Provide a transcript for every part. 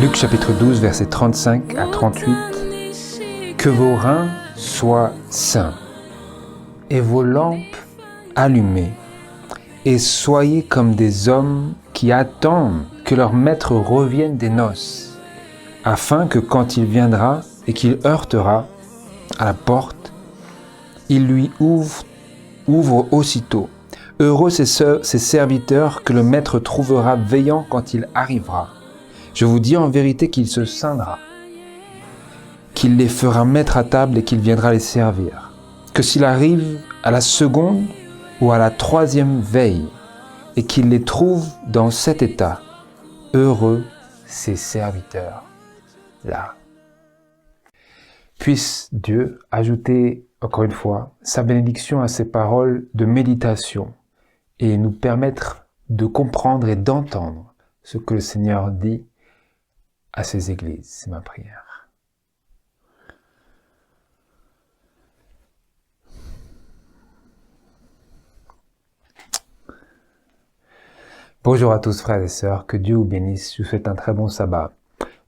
Luc chapitre 12, versets 35 à 38. Que vos reins soient sains et vos lampes allumées, et soyez comme des hommes qui attendent que leur maître revienne des noces, afin que quand il viendra et qu'il heurtera à la porte, il lui ouvre aussitôt. Heureux ces serviteurs que le maître trouvera veillant quand il arrivera. Je vous dis en vérité qu'il se scindra, qu'il les fera mettre à table et qu'il viendra les servir. Que s'il arrive à la seconde ou à la troisième veille et qu'il les trouve dans cet état, heureux ces serviteurs-là. Puisse Dieu ajouter, encore une fois, sa bénédiction à ces paroles de méditation et nous permettre de comprendre et d'entendre ce que le Seigneur dit à ses églises. C'est ma prière. Bonjour à tous frères et sœurs, que Dieu vous bénisse, je vous souhaite un très bon sabbat.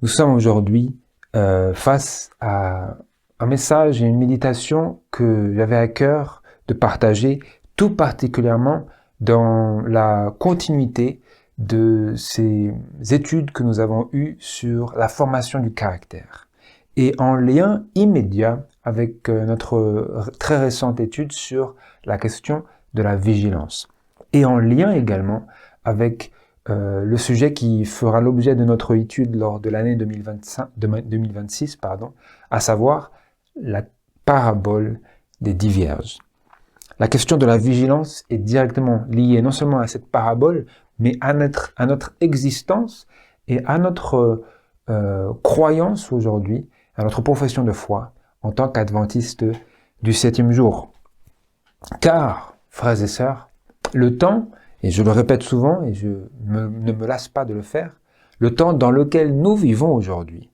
Nous sommes aujourd'hui face à un message et une méditation que j'avais à cœur de partager, tout particulièrement dans la continuité de ces études que nous avons eues sur la formation du caractère et en lien immédiat avec notre très récente étude sur la question de la vigilance et en lien également avec le sujet qui fera l'objet de notre étude lors de l'année 2026, à savoir la parabole des 10 vierges. La question de la vigilance est directement liée non seulement à cette parabole, mais à notre existence et à notre croyance aujourd'hui, à notre profession de foi en tant qu'adventiste du 7e jour. Car, frères et sœurs, le temps, et je le répète souvent et ne me lasse pas de le faire, le temps dans lequel nous vivons aujourd'hui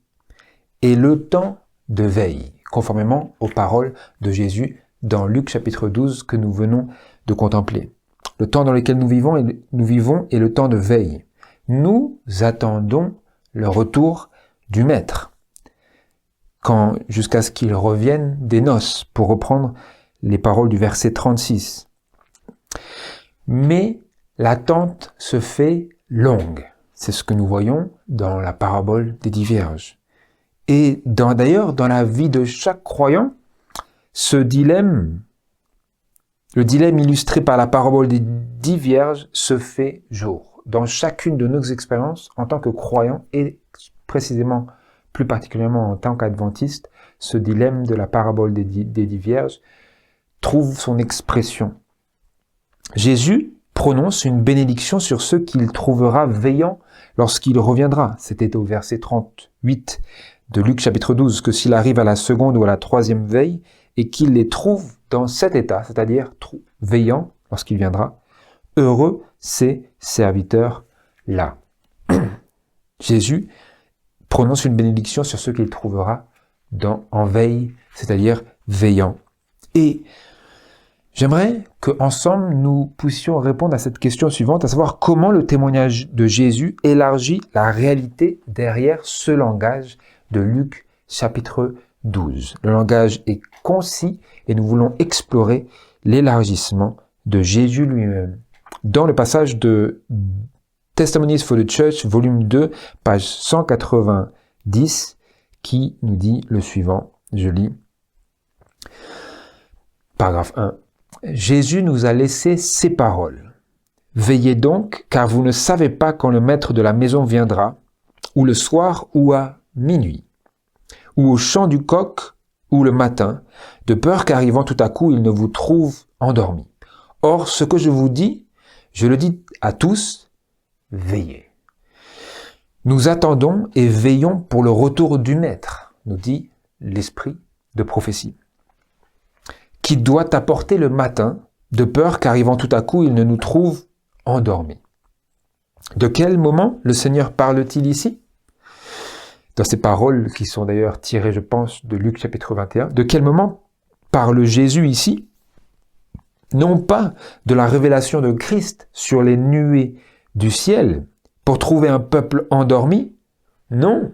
est le temps de veille, conformément aux paroles de Jésus dans Luc chapitre 12 que nous venons de contempler. Le temps dans lequel nous vivons est le temps de veille. Nous attendons le retour du Maître, jusqu'à ce qu'il revienne des noces, pour reprendre les paroles du verset 36. Mais l'attente se fait longue. C'est ce que nous voyons dans la parabole des 10 vierges. Et d'ailleurs, dans la vie de chaque croyant, le dilemme illustré par la parabole des 10 vierges se fait jour. Dans chacune de nos expériences en tant que croyants et précisément, plus particulièrement en tant qu'adventiste, ce dilemme de la parabole des 10 vierges trouve son expression. Jésus prononce une bénédiction sur ceux qu'il trouvera veillants lorsqu'il reviendra. C'était au verset 38 de Luc chapitre 12, que s'il arrive à la seconde ou à la troisième veille et qu'il les trouve dans cet état, c'est-à-dire veillants lorsqu'il viendra, heureux ces serviteurs-là. Jésus prononce une bénédiction sur ceux qu'il trouvera en veille, c'est-à-dire veillants. Et j'aimerais qu'ensemble, nous puissions répondre à cette question suivante, à savoir comment le témoignage de Jésus élargit la réalité derrière ce langage de Luc chapitre 12. Le langage est concis et nous voulons explorer l'élargissement de Jésus lui-même. Dans le passage de Testimonies for the Church, volume 2, page 190, qui nous dit le suivant, je lis, paragraphe 1. Jésus nous a laissé ces paroles. Veillez donc, car vous ne savez pas quand le maître de la maison viendra, ou le soir ou à minuit, ou au chant du coq ou le matin, de peur qu'arrivant tout à coup, il ne vous trouve endormi. Or, ce que je vous dis, je le dis à tous, veillez. Nous attendons et veillons pour le retour du Maître, nous dit l'esprit de prophétie, qui doit apporter le matin, de peur qu'arrivant tout à coup, il ne nous trouve endormis. De quel moment le Seigneur parle-t-il ici? Dans ces paroles qui sont d'ailleurs tirées, je pense, de Luc chapitre 21, de quel moment parle Jésus ici? Non pas de la révélation de Christ sur les nuées du ciel pour trouver un peuple endormi, Non,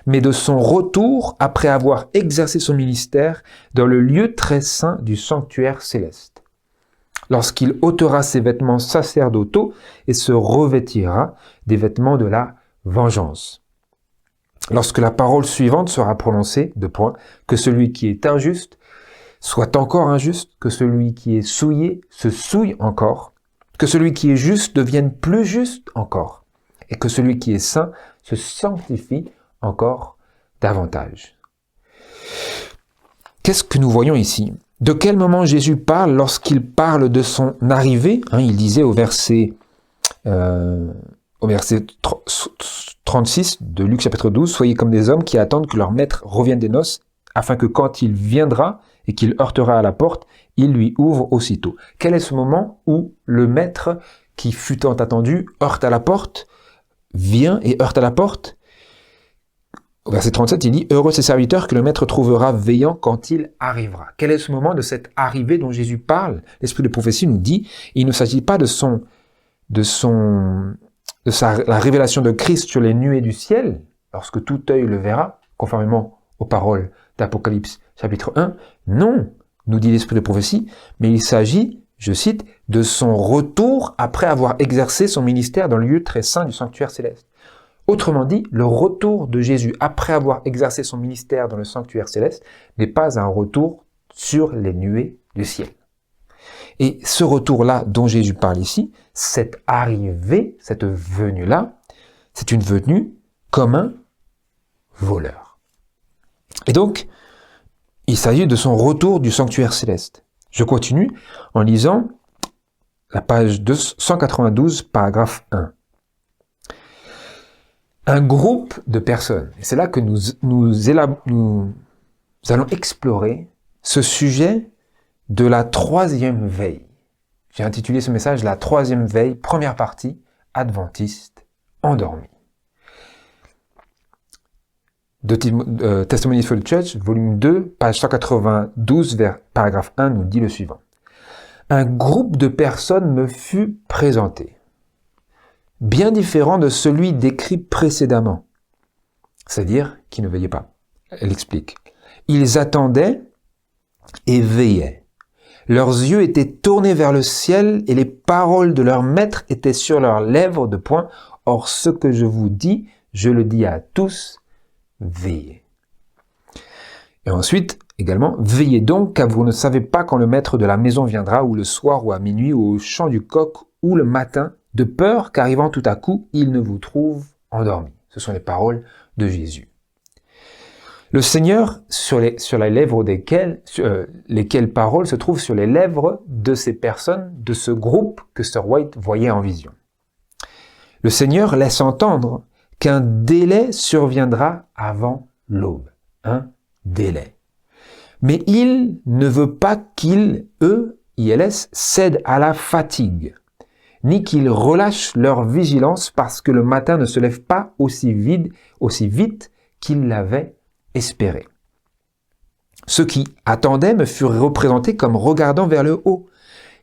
mais de son retour après avoir exercé son ministère dans le lieu très saint du sanctuaire céleste, lorsqu'il ôtera ses vêtements sacerdotaux et se revêtira des vêtements de la vengeance. Lorsque la parole suivante sera prononcée, que celui qui est injuste soit encore injuste, que celui qui est souillé se souille encore, que celui qui est juste devienne plus juste encore, et que celui qui est saint se sanctifie encore davantage. Qu'est-ce que nous voyons ici? De quel moment Jésus parle lorsqu'il parle de son arrivée? Il disait au verset 36 de Luc chapitre 12, « Soyez comme des hommes qui attendent que leur maître revienne des noces, afin que quand il viendra et qu'il heurtera à la porte, il lui ouvre aussitôt. » Quel est ce moment où le maître qui fut tant attendu heurte à la porte, vient et heurte à la porte? Au verset 37, il dit « Heureux ces serviteurs que le maître trouvera veillant quand il arrivera. » Quel est ce moment de cette arrivée dont Jésus parle? L'esprit de prophétie nous dit, il ne s'agit pas de la révélation de Christ sur les nuées du ciel, lorsque tout œil le verra, conformément aux paroles d'Apocalypse chapitre 1. Non, nous dit l'esprit de prophétie, mais il s'agit, je cite, de son retour après avoir exercé son ministère dans le lieu très saint du sanctuaire céleste. Autrement dit, le retour de Jésus après avoir exercé son ministère dans le sanctuaire céleste n'est pas un retour sur les nuées du ciel. Et ce retour-là dont Jésus parle ici, cette arrivée, cette venue-là, c'est une venue comme un voleur. Et donc, il s'agit de son retour du sanctuaire céleste. Je continue en lisant la page 192, paragraphe 1. Un groupe de personnes, et c'est là que nous allons explorer ce sujet de la troisième veille. J'ai intitulé ce message « La troisième veille, première partie, adventiste, endormi ». De Testimony for the Church, volume 2, page 192, paragraphe 1, nous dit le suivant. « Un groupe de personnes me fut présenté, bien différent de celui décrit précédemment, c'est-à-dire qui ne veillait pas. » Elle explique. « Ils attendaient et veillaient. Leurs yeux étaient tournés vers le ciel et les paroles de leur maître étaient sur leurs lèvres de point. Or, ce que je vous dis, je le dis à tous, veillez. » Et ensuite, également, « Veillez donc, car vous ne savez pas quand le maître de la maison viendra, ou le soir, ou à minuit, ou au chant du coq, ou le matin, de peur qu'arrivant tout à coup, il ne vous trouve endormi. » Ce sont les paroles de Jésus. Le Seigneur, sur les lèvres lesquelles paroles se trouvent sur les lèvres de ces personnes, de ce groupe que Sir White voyait en vision. Le Seigneur laisse entendre qu'un délai surviendra avant l'aube. Un délai. Mais il ne veut pas qu'ils, ILS, cèdent à la fatigue, ni qu'ils relâchent leur vigilance parce que le matin ne se lève pas aussi vite qu'ils l'avaient espéré. Ceux qui attendaient me furent représentés comme regardant vers le haut.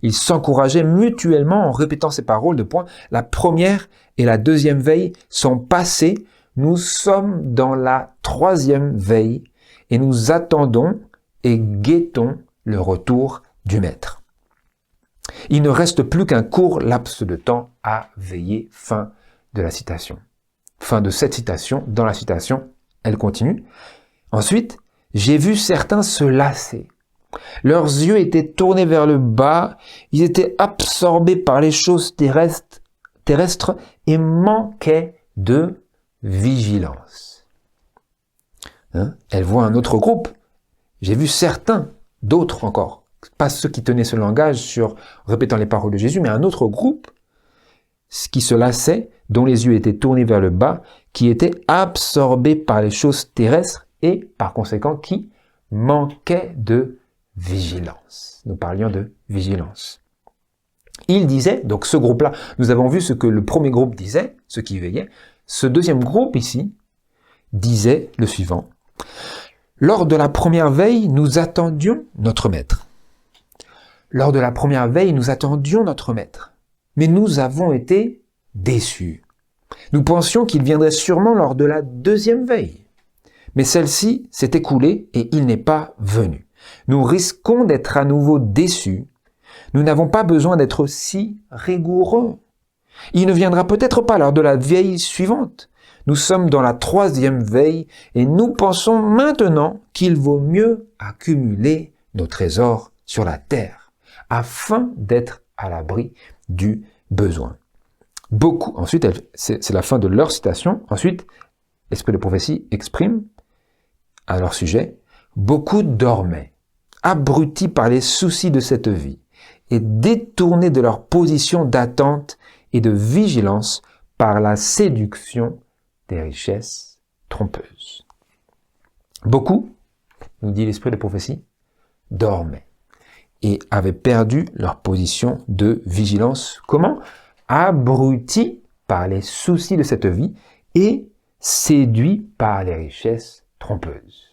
Ils s'encourageaient mutuellement en répétant ces paroles de point. La première et la deuxième veille sont passées. Nous sommes dans la troisième veille et nous attendons et guettons le retour du Maître. Il ne reste plus qu'un court laps de temps à veiller. Fin de la citation. Fin de cette citation. Dans la citation, elle continue. Ensuite, j'ai vu certains se lasser. Leurs yeux étaient tournés vers le bas, ils étaient absorbés par les choses terrestres et manquaient de vigilance. Elle voit un autre groupe. J'ai vu certains, d'autres encore, pas ceux qui tenaient ce langage sur répétant les paroles de Jésus, mais un autre groupe qui se lassait, dont les yeux étaient tournés vers le bas, qui étaient absorbés par les choses terrestres et par conséquent qui manquaient de vigilance. Nous parlions de vigilance. Il disait, donc ce groupe-là, nous avons vu ce que le premier groupe disait, ceux qui veillaient. Ce deuxième groupe ici disait le suivant. Lors de la première veille, nous attendions notre maître. Lors de la première veille, nous attendions notre maître. Mais nous avons été déçus. Nous pensions qu'il viendrait sûrement lors de la deuxième veille. Mais celle-ci s'est écoulée et il n'est pas venu. Nous risquons d'être à nouveau déçus. Nous n'avons pas besoin d'être si rigoureux. Il ne viendra peut-être pas lors de la veille suivante. Nous sommes dans la troisième veille et nous pensons maintenant qu'il vaut mieux accumuler nos trésors sur la terre afin d'être à l'abri du besoin. Beaucoup, ensuite, c'est la fin de leur citation. Ensuite, l'esprit de prophétie exprime à leur sujet, beaucoup dormaient, abrutis par les soucis de cette vie et détournés de leur position d'attente et de vigilance par la séduction des richesses trompeuses. Beaucoup, nous dit l'esprit de prophétie, dormaient et avaient perdu leur position de vigilance. Comment? Abrutis par les soucis de cette vie et séduits par les richesses trompeuses.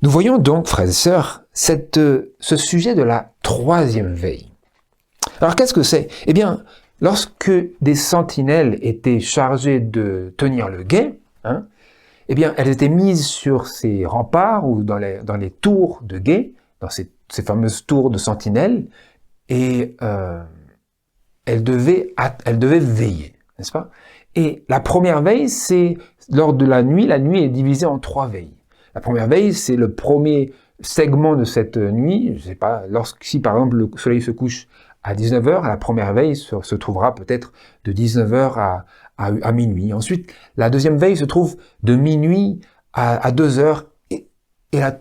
Nous voyons donc, frères et sœurs, ce sujet de la troisième veille. Alors qu'est-ce que c'est? Eh bien, lorsque des sentinelles étaient chargées de tenir le guet, eh bien, elles étaient mises sur ces remparts ou dans les tours de guet, dans ces fameuses tours de sentinelles, et elles devaient veiller, n'est-ce pas? Et la première veille, c'est lors de la nuit est divisée en 3 veilles. La première veille, c'est le premier segment de cette nuit, je sais pas, si par exemple le soleil se couche à 19h, la première veille se trouvera peut-être de 19h à minuit. Ensuite, la deuxième veille se trouve de minuit à 2h à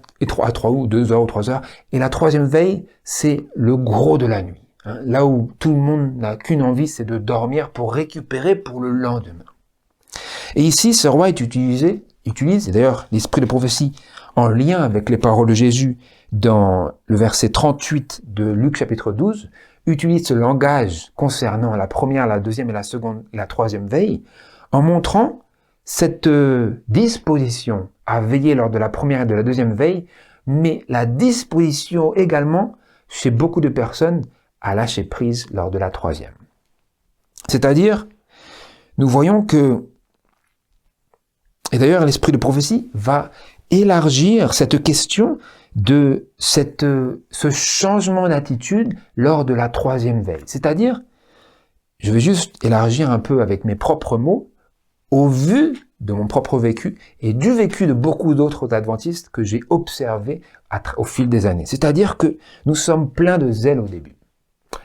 3 ou 2h ou 3h. Et la troisième veille, c'est le gros de la nuit. Là où tout le monde n'a qu'une envie, c'est de dormir pour récupérer pour le lendemain. Et ici, ce roi utilise, et d'ailleurs l'esprit de prophétie en lien avec les paroles de Jésus dans le verset 38 de Luc chapitre 12, utilise ce langage concernant la première, la deuxième et la seconde et la troisième veille, en montrant cette disposition à veiller lors de la première et de la deuxième veille, mais la disposition également chez beaucoup de personnes à lâcher prise lors de la troisième. C'est-à-dire, nous voyons que, et d'ailleurs l'esprit de prophétie va élargir cette question de ce changement d'attitude lors de la troisième veille. C'est-à-dire, je vais juste élargir un peu avec mes propres mots, au vu de mon propre vécu et du vécu de beaucoup d'autres adventistes que j'ai observés au fil des années. C'est-à-dire que nous sommes pleins de zèle au début.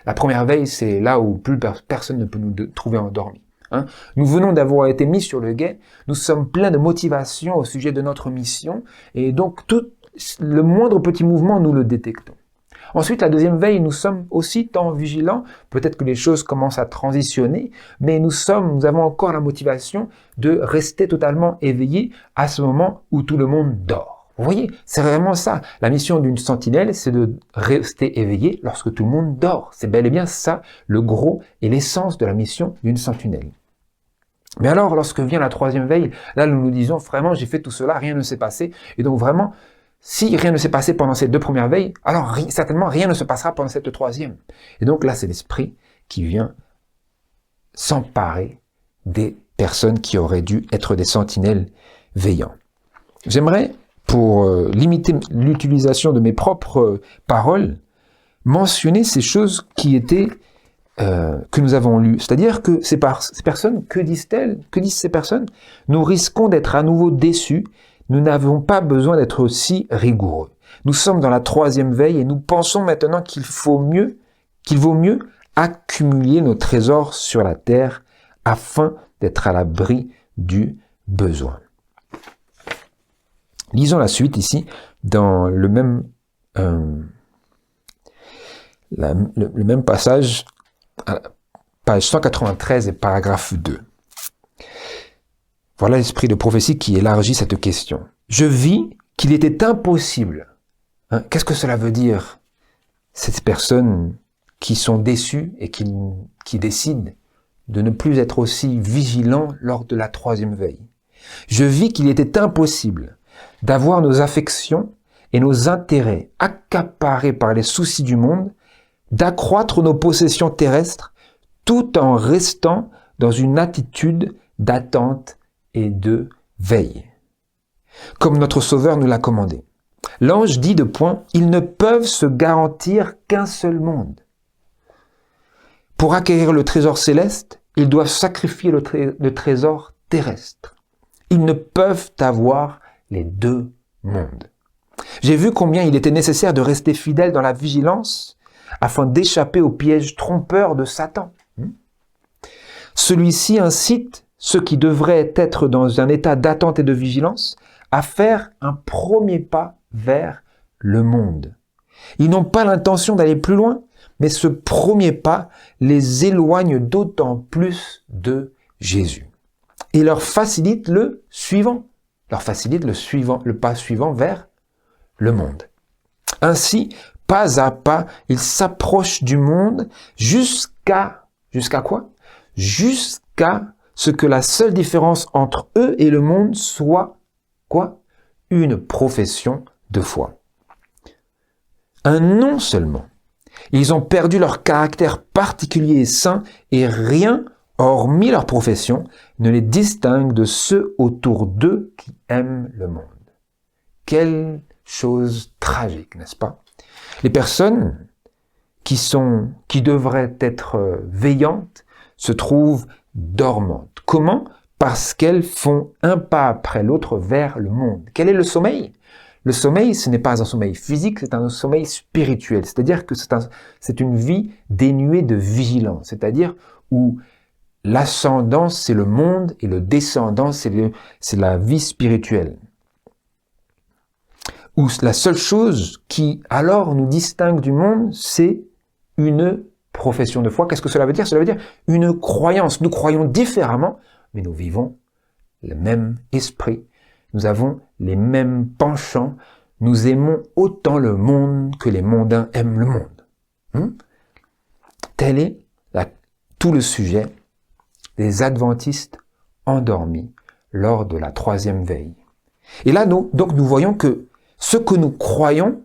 La première veille, c'est là où plus personne ne peut nous trouver endormis. Nous venons d'avoir été mis sur le guet, nous sommes pleins de motivation au sujet de notre mission, et donc tout le moindre petit mouvement, nous le détectons. Ensuite, la deuxième veille, nous sommes aussi tant vigilants, peut-être que les choses commencent à transitionner, mais nous avons encore la motivation de rester totalement éveillés à ce moment où tout le monde dort. Vous voyez, c'est vraiment ça. La mission d'une sentinelle, c'est de rester éveillé lorsque tout le monde dort. C'est bel et bien ça, le gros et l'essence de la mission d'une sentinelle. Mais alors, lorsque vient la troisième veille, là, nous nous disons, vraiment, j'ai fait tout cela, rien ne s'est passé. Et donc, vraiment, si rien ne s'est passé pendant ces 2 premières veilles, alors certainement rien ne se passera pendant cette troisième. Et donc là, c'est l'esprit qui vient s'emparer des personnes qui auraient dû être des sentinelles veillants. J'aimerais, pour limiter l'utilisation de mes propres paroles, mentionner ces choses qui étaient que nous avons lues. C'est-à-dire que ces personnes, que disent-elles? Que disent ces personnes? Nous risquons d'être à nouveau déçus. Nous n'avons pas besoin d'être aussi rigoureux. Nous sommes dans la troisième veille et nous pensons maintenant qu'il vaut mieux accumuler nos trésors sur la terre afin d'être à l'abri du besoin. Lisons la suite ici dans le même passage, page 193 et paragraphe 2. Voilà l'esprit de prophétie qui élargit cette question. Je vis qu'il était impossible. Qu'est-ce que cela veut dire? Ces personnes qui sont déçues et qui décident de ne plus être aussi vigilants lors de la troisième veille. Je vis qu'il était impossible d'avoir nos affections et nos intérêts accaparés par les soucis du monde, d'accroître nos possessions terrestres tout en restant dans une attitude d'attente et de veille, comme notre Sauveur nous l'a commandé. L'ange dit de point, ils ne peuvent se garantir qu'un seul monde. Pour acquérir le trésor céleste, ils doivent sacrifier le trésor terrestre. Ils ne peuvent avoir les deux mondes. J'ai vu combien il était nécessaire de rester fidèle dans la vigilance afin d'échapper au piège trompeur de Satan. Celui-ci incite ceux qui devraient être dans un état d'attente et de vigilance à faire un premier pas vers le monde. Ils n'ont pas l'intention d'aller plus loin, mais ce premier pas les éloigne d'autant plus de Jésus. Et leur facilite le suivant. Leur facilite le pas suivant vers le monde. Ainsi, pas à pas, ils s'approchent du monde jusqu'à quoi? Jusqu'à ce que la seule différence entre eux et le monde soit quoi? Une profession de foi. Un nom seulement. Ils ont perdu leur caractère particulier et saint et rien, hormis leur profession, ne les distingue de ceux autour d'eux qui aiment le monde. Quelle chose tragique, n'est-ce pas? Les personnes qui devraient être veillantes se trouvent dormantes. Comment? Parce qu'elles font un pas après l'autre vers le monde. Quel est le sommeil? Le sommeil, ce n'est pas un sommeil physique, c'est un sommeil spirituel. C'est-à-dire que c'est une vie dénuée de vigilance. C'est-à-dire où l'ascendant, c'est le monde et le descendant, c'est la vie spirituelle. Où la seule chose qui, alors, nous distingue du monde, c'est une profession de foi. Qu'est-ce que cela veut dire? Cela veut dire une croyance. Nous croyons différemment, mais nous vivons le même esprit. Nous avons les mêmes penchants. Nous aimons autant le monde que les mondains aiment le monde. Tel est tout le sujet des adventistes endormis lors de la troisième veille. Et là, nous voyons que ce que nous croyons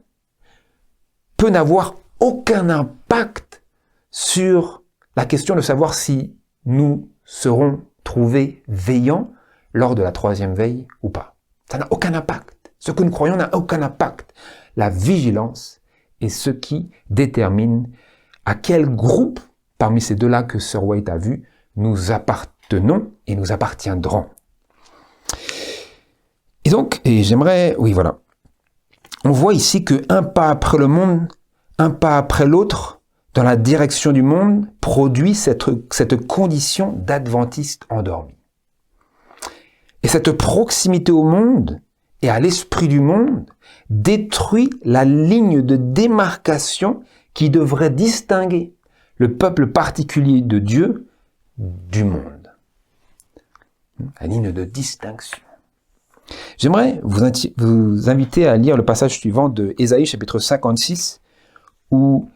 peut n'avoir aucun impact sur la question de savoir si nous serons trouvés veillants lors de la troisième veille ou pas. Ça n'a aucun impact. Ce que nous croyons n'a aucun impact. La vigilance est ce qui détermine à quel groupe, parmi ces deux-là que Sir White a vu, nous appartenons et nous appartiendrons. Et j'aimerais, oui voilà, on voit ici que un pas après le monde, un pas après l'autre, dans la direction du monde, produit cette condition d'adventiste endormi. Et cette proximité au monde et à l'esprit du monde détruit la ligne de démarcation qui devrait distinguer le peuple particulier de Dieu du monde. La ligne de distinction. J'aimerais vous inviter à lire le passage suivant de Ésaïe chapitre 56 où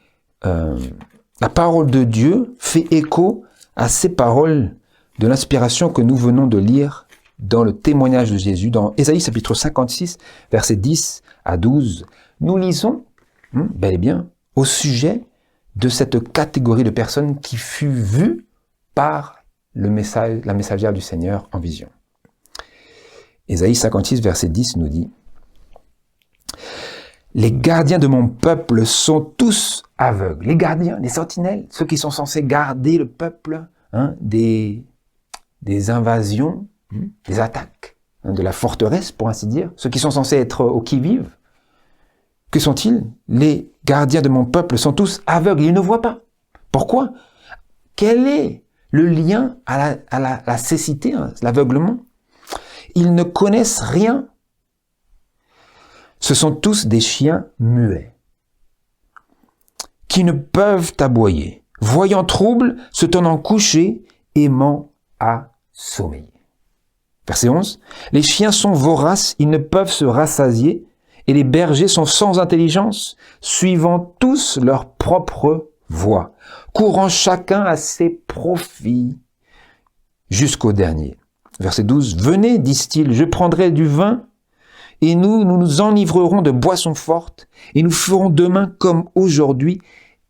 la parole de Dieu fait écho à ces paroles de l'inspiration que nous venons de lire dans le témoignage de Jésus. Dans Ésaïe chapitre 56, versets 10 à 12, nous lisons bel et bien au sujet de cette catégorie de personnes qui fut vue par la messagère du Seigneur en vision. Ésaïe 56, verset 10 nous dit « Les gardiens de mon peuple sont tous aveugles. » Les gardiens, les sentinelles, ceux qui sont censés garder le peuple des invasions, des attaques, de la forteresse, pour ainsi dire, ceux qui sont censés être au qui-vive. Que sont-ils? Les gardiens de mon peuple sont tous aveugles, ils ne voient pas. Pourquoi? Quel est le lien à la cécité, l'aveuglement? Ils ne connaissent rien. Ce sont tous des chiens muets, qui ne peuvent aboyer, voyant trouble, se tenant couchés, aimant à sommeiller. Verset 11. Les chiens sont voraces, ils ne peuvent se rassasier, et les bergers sont sans intelligence, suivant tous leur propre voie, courant chacun à ses profits, jusqu'au dernier. Verset 12. Venez, disent-ils, je prendrai du vin, et nous nous enivrerons de boissons fortes, et nous ferons demain comme aujourd'hui,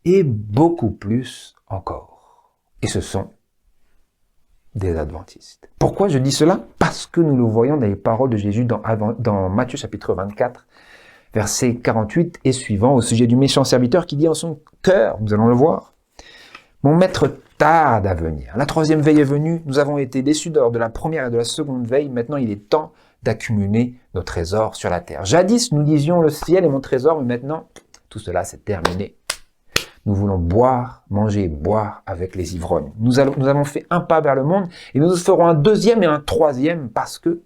et beaucoup plus encore. Et ce sont des adventistes. Pourquoi je dis cela? Parce que nous le voyons dans les paroles de Jésus dans Matthieu chapitre 24, verset 48 et suivant, au sujet du méchant serviteur qui dit en son cœur, nous allons le voir, « Mon maître tarde à venir. La troisième veille est venue, nous avons été déçus lors de la première et de la seconde veille, maintenant il est temps d'accumuler nos trésors sur la terre. Jadis, nous disions le ciel est mon trésor, mais maintenant, tout cela c'est terminé. Nous voulons boire, manger et boire avec les ivrognes. Nous avons fait un pas vers le monde et nous ferons un deuxième et un troisième parce que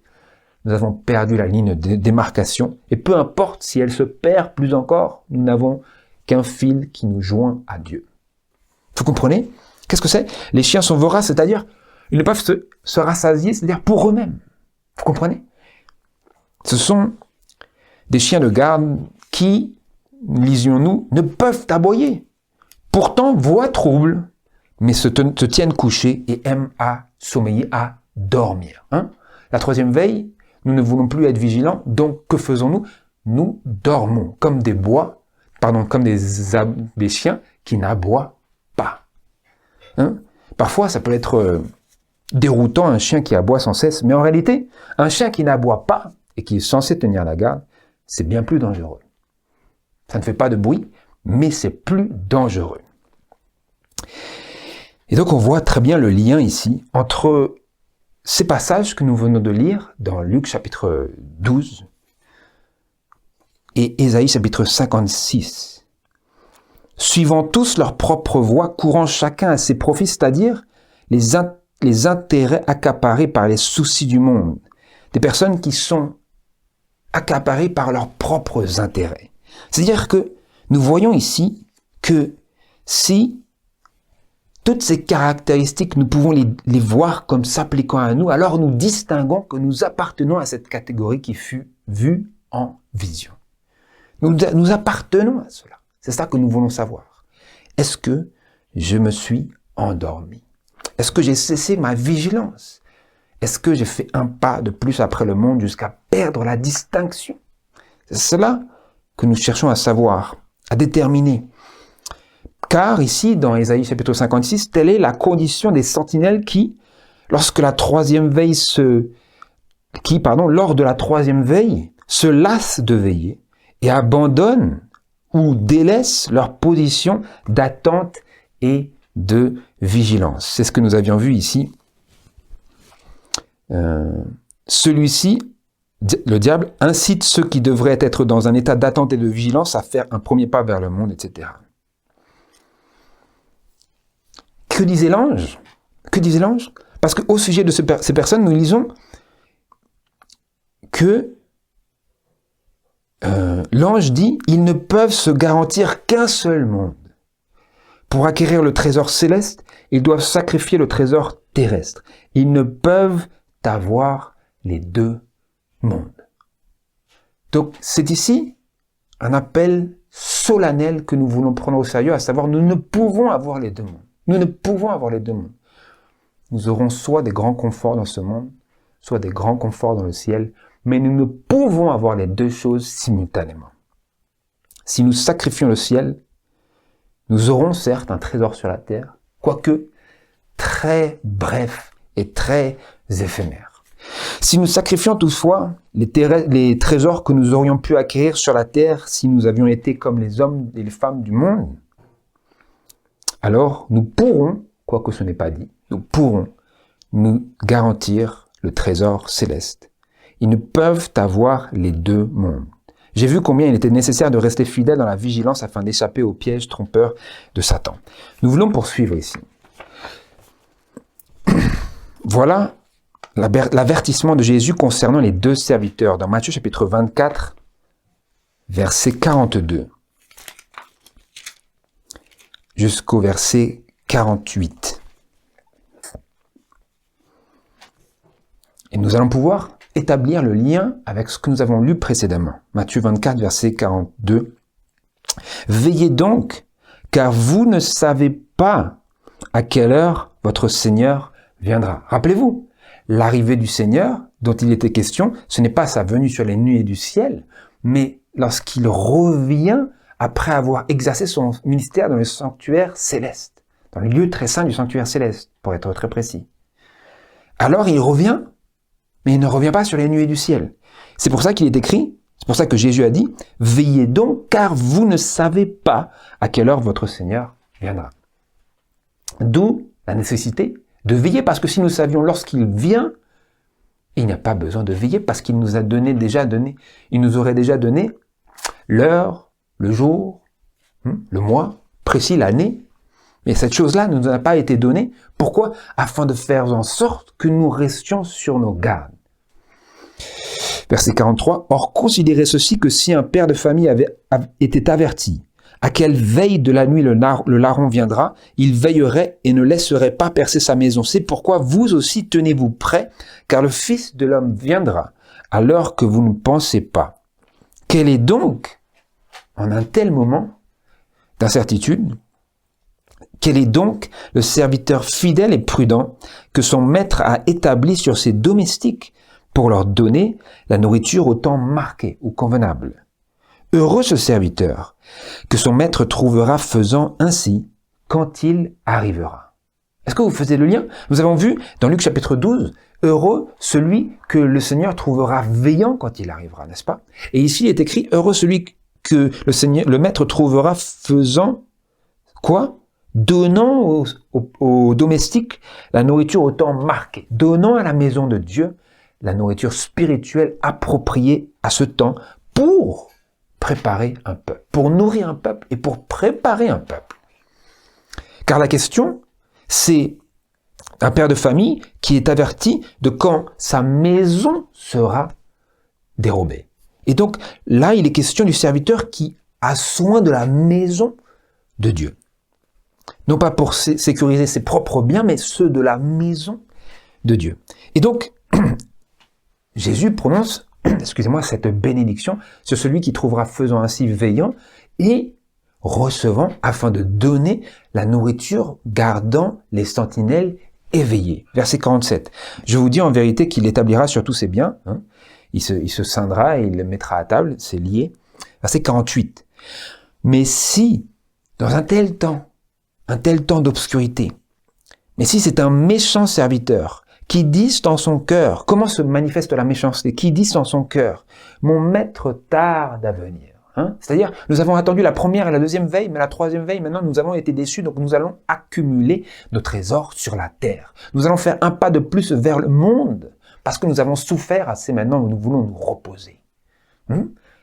nous avons perdu la ligne de démarcation. Et peu importe si elle se perd plus encore, nous n'avons qu'un fil qui nous joint à Dieu. » Vous comprenez? Qu'est-ce que c'est? Les chiens sont voraces, c'est-à-dire ils ne peuvent se rassasier, c'est-à-dire pour eux-mêmes. Vous comprenez? Ce sont des chiens de garde qui, lisions-nous, ne peuvent aboyer. Pourtant, voient trouble, mais se tiennent couchés et aiment à sommeiller, à dormir. La troisième veille, nous ne voulons plus être vigilants, donc que faisons-nous? Nous dormons comme comme des chiens qui n'aboient pas. Parfois, ça peut être déroutant un chien qui aboie sans cesse, mais en réalité, un chien qui n'aboie pas et qui est censé tenir la garde, c'est bien plus dangereux. Ça ne fait pas de bruit, mais c'est plus dangereux. Et donc on voit très bien le lien ici entre ces passages que nous venons de lire dans Luc chapitre 12 et Ésaïe chapitre 56. Suivant tous leur propre voie, courant chacun à ses profits, c'est-à-dire les intérêts accaparés par les soucis du monde. Des personnes qui sont accaparées par leurs propres intérêts. C'est-à-dire que nous voyons ici que si toutes ces caractéristiques, nous pouvons les voir comme s'appliquant à nous, alors nous distinguons que nous appartenons à cette catégorie qui fut vue en vision. Nous appartenons à cela. C'est ça que nous voulons savoir. Est-ce que je me suis endormi? Est-ce que j'ai cessé ma vigilance? Est-ce que j'ai fait un pas de plus après le monde jusqu'à perdre la distinction? C'est cela que nous cherchons à savoir, à déterminer. Car ici, dans Ésaïe chapitre 56, telle est la condition des sentinelles qui, lors de la troisième veille, se lassent de veiller et abandonnent ou délaissent leur position d'attente et de vigilance. C'est ce que nous avions vu ici. Celui-ci, le diable, incite ceux qui devraient être dans un état d'attente et de vigilance à faire un premier pas vers le monde, etc. Que disait l'ange? Que disait l'ange? Parce qu'au sujet de ces personnes, nous lisons que l'ange dit « Ils ne peuvent se garantir qu'un seul monde. Pour acquérir le trésor céleste, ils doivent sacrifier le trésor terrestre. Ils ne peuvent avoir les deux mondes. » Donc, c'est ici un appel solennel que nous voulons prendre au sérieux, à savoir, nous ne pouvons avoir les deux mondes. Nous ne pouvons avoir les deux mondes. Nous aurons soit des grands conforts dans ce monde, soit des grands conforts dans le ciel, mais nous ne pouvons avoir les deux choses simultanément. Si nous sacrifions le ciel, nous aurons certes un trésor sur la terre, quoique très bref et très éphémère. Si nous sacrifions toutefois les trésors que nous aurions pu acquérir sur la terre si nous avions été comme les hommes et les femmes du monde, alors nous pourrons, quoique ce n'est pas dit, nous pourrons nous garantir le trésor céleste. Ils ne peuvent avoir les deux mondes. J'ai vu combien il était nécessaire de rester fidèle dans la vigilance afin d'échapper aux pièges trompeurs de Satan. Nous voulons poursuivre ici. Voilà l'avertissement de Jésus concernant les deux serviteurs dans Matthieu chapitre 24, verset 42 jusqu'au verset 48. Et nous allons pouvoir établir le lien avec ce que nous avons lu précédemment. Matthieu 24, verset 42. « Veillez donc, car vous ne savez pas à quelle heure votre Seigneur viendra. » Rappelez-vous, l'arrivée du Seigneur, dont il était question, ce n'est pas sa venue sur les nuées du ciel, mais lorsqu'il revient après avoir exercé son ministère dans le sanctuaire céleste, dans le lieu très saint du sanctuaire céleste, pour être très précis. alors il revient, mais il ne revient pas sur les nuées du ciel. C'est pour ça qu'il est écrit, c'est pour ça que Jésus a dit, « Veillez donc, car vous ne savez pas à quelle heure votre Seigneur viendra. » D'où la nécessité de veiller, parce que si nous savions lorsqu'il vient, il n'y a pas besoin de veiller, parce qu'il nous a il nous aurait déjà donné l'heure, le jour, le mois, précis, l'année. Mais cette chose-là ne nous a pas été donnée. Pourquoi? Afin de faire en sorte que nous restions sur nos gardes. Verset 43. Or, considérez ceci, que si un père de famille était averti à quelle veille de la nuit le larron viendra, il veillerait et ne laisserait pas percer sa maison. C'est pourquoi vous aussi tenez-vous prêts, car le Fils de l'homme viendra à l'heure que vous ne pensez pas. Quel est donc, en un tel moment d'incertitude, quel est donc le serviteur fidèle et prudent que son maître a établi sur ses domestiques pour leur donner la nourriture au temps marqué ou convenable? Heureux ce serviteur que son maître trouvera faisant ainsi quand il arrivera. Est-ce que vous faisiez le lien? Nous avons vu dans Luc chapitre 12, heureux celui que le Seigneur trouvera veillant quand il arrivera, n'est-ce pas? Et ici il est écrit, heureux celui que le maître trouvera faisant quoi? Donnant aux domestiques la nourriture au temps marqué, donnant à la maison de Dieu la nourriture spirituelle appropriée à ce temps pour préparer un peuple, pour nourrir un peuple et pour préparer un peuple. Car la question, c'est un père de famille qui est averti de quand sa maison sera dérobée. Et donc là, il est question du serviteur qui a soin de la maison de Dieu. Non pas pour sécuriser ses propres biens, mais ceux de la maison de Dieu. Et donc, Jésus prononce, cette bénédiction sur celui qui trouvera faisant ainsi veillant et recevant afin de donner la nourriture, gardant les sentinelles éveillées. Verset 47. Je vous dis en vérité qu'il établira sur tous ses biens. Il se scindra et il le mettra à table, c'est lié. Verset 48. Mais si, dans un tel temps d'obscurité, mais si c'est un méchant serviteur qui dit dans son cœur, comment se manifeste la méchanceté? Qui dit dans son cœur, mon maître tarde à venir. C'est-à-dire, nous avons attendu la première et la deuxième veille, mais la troisième veille, maintenant, nous avons été déçus, donc nous allons accumuler nos trésors sur la terre. Nous allons faire un pas de plus vers le monde, parce que nous avons souffert assez maintenant, nous voulons nous reposer.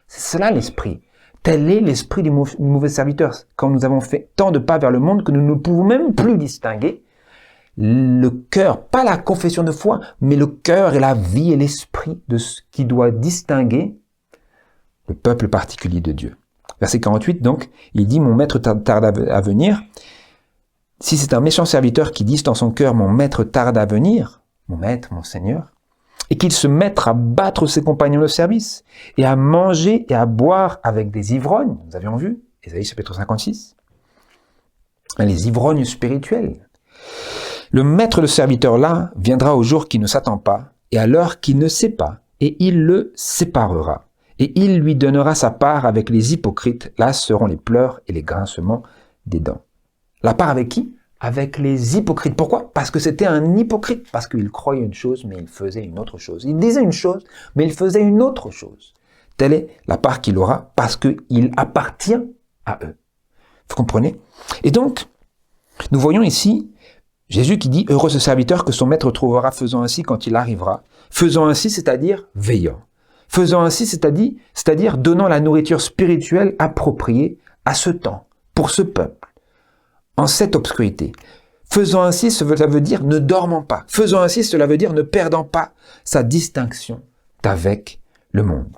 C'est cela l'esprit. Tel est l'esprit du mauvais serviteur. Quand nous avons fait tant de pas vers le monde que nous ne pouvons même plus distinguer le cœur, pas la confession de foi, mais le cœur et la vie et l'esprit de ce qui doit distinguer le peuple particulier de Dieu. Verset 48, donc, il dit, mon maître tarde à venir. Si c'est un méchant serviteur qui dit dans son cœur, mon maître tarde à venir, mon maître, mon Seigneur, et qu'il se mette à battre ses compagnons de service, et à manger et à boire avec des ivrognes, nous avions vu, Ésaïe chapitre 56, les ivrognes spirituels. Le maître de serviteur-là viendra au jour qui ne s'attend pas, et à l'heure qu'il ne sait pas, et il le séparera. Et il lui donnera sa part avec les hypocrites. Là seront les pleurs et les grincements des dents. La part avec qui? Avec les hypocrites. Pourquoi? Parce que c'était un hypocrite. Parce qu'il croyait une chose, mais il faisait une autre chose. Il disait une chose, mais il faisait une autre chose. Telle est la part qu'il aura, parce qu'il appartient à eux. Vous comprenez? Et donc, nous voyons ici Jésus qui dit « Heureux ce serviteur que son maître trouvera faisant ainsi quand il arrivera. » Faisant ainsi, c'est-à-dire veillant. Faisant ainsi, c'est-à-dire donnant la nourriture spirituelle appropriée à ce temps, pour ce peuple, en cette obscurité. Faisant ainsi, cela veut dire ne dormant pas. Faisant ainsi, cela veut dire ne perdant pas sa distinction d'avec le monde.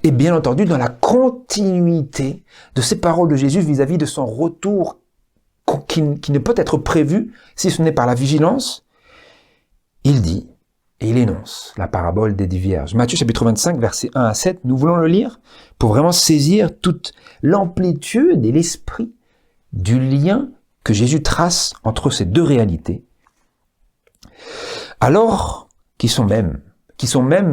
Et bien entendu, dans la continuité de ces paroles de Jésus vis-à-vis de son retour qui ne peut être prévu si ce n'est par la vigilance, il dit, et il énonce la parabole des 10 vierges. Matthieu chapitre 25, versets 1 à 7, nous voulons le lire pour vraiment saisir toute l'amplitude et l'esprit du lien que Jésus trace entre ces deux réalités. Alors, qui sont mêmes